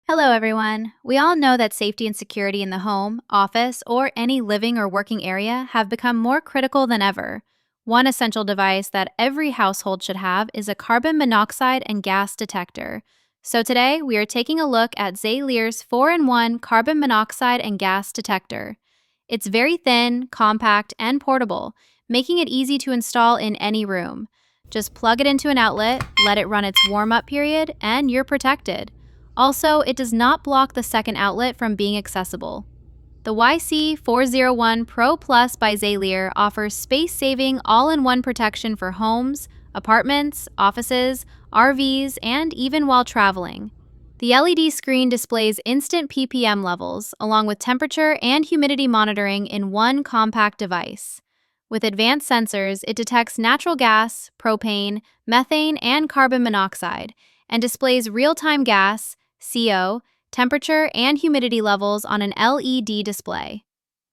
Hello, everyone. We all know that safety and security in the home, office, or any living or working area have become more critical than ever. One essential device that every household should have is a carbon monoxide and gas detector. So today, we are taking a look at Xalire's 4-in-1 carbon monoxide and gas detector. It's very thin, compact, and portable, making it easy to install in any room. Just plug it into an outlet, let it run its warm-up period, and you're protected. Also, it does not block the second outlet from being accessible. The YC401 Pro Plus by Xalire offers space-saving all-in-one protection for homes, apartments, offices, RVs, and even while traveling. The LED screen displays instant ppm levels, along with temperature and humidity monitoring in one compact device. With advanced sensors, it detects natural gas, propane, methane, and carbon monoxide, and displays real-time gas, CO, temperature, and humidity levels on an LED display.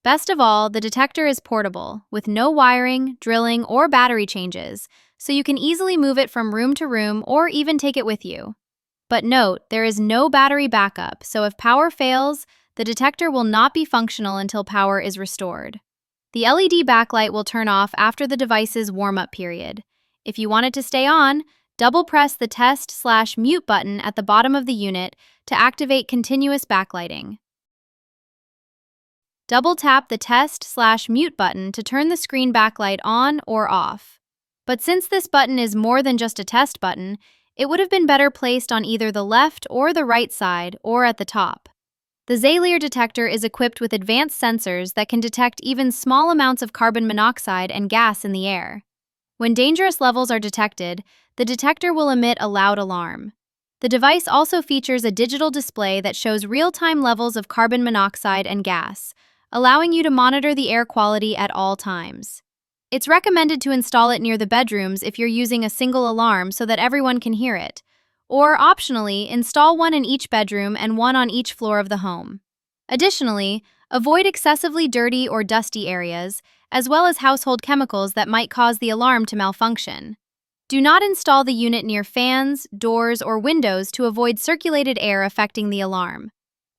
Best of all, the detector is portable, with no wiring, drilling, or battery changes, so you can easily move it from room to room or even take it with you. But note, there is no battery backup, so if power fails, the detector will not be functional until power is restored. The LED backlight will turn off after the device's warm-up period. If you want it to stay on, double-press the test/mute button at the bottom of the unit to activate continuous backlighting. Double-tap the test/mute button to turn the screen backlight on or off. But since this button is more than just a test button, it would have been better placed on either the left or the right side or at the top. The Xalire detector is equipped with advanced sensors that can detect even small amounts of carbon monoxide and gas in the air. When dangerous levels are detected, the detector will emit a loud alarm. The device also features a digital display that shows real-time levels of carbon monoxide and gas, allowing you to monitor the air quality at all times. It's recommended to install it near the bedrooms if you're using a single alarm so that everyone can hear it. Or, optionally, install one in each bedroom and one on each floor of the home. Additionally, avoid excessively dirty or dusty areas, as well as household chemicals that might cause the alarm to malfunction. Do not install the unit near fans, doors, or windows to avoid circulated air affecting the alarm.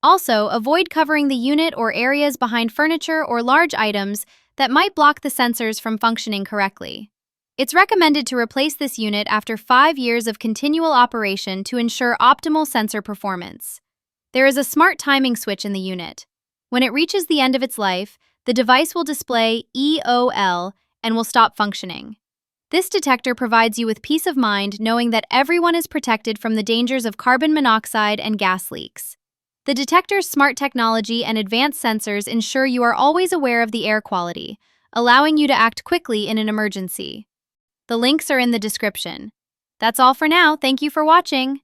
Also, avoid covering the unit or areas behind furniture or large items that might block the sensors from functioning correctly. It's recommended to replace this unit after 5 years of continual operation to ensure optimal sensor performance. There is a smart timing switch in the unit. When it reaches the end of its life, the device will display EOL and will stop functioning. This detector provides you with peace of mind knowing that everyone is protected from the dangers of carbon monoxide and gas leaks. The detector's smart technology and advanced sensors ensure you are always aware of the air quality, allowing you to act quickly in an emergency. The links are in the description. That's all for now. Thank you for watching.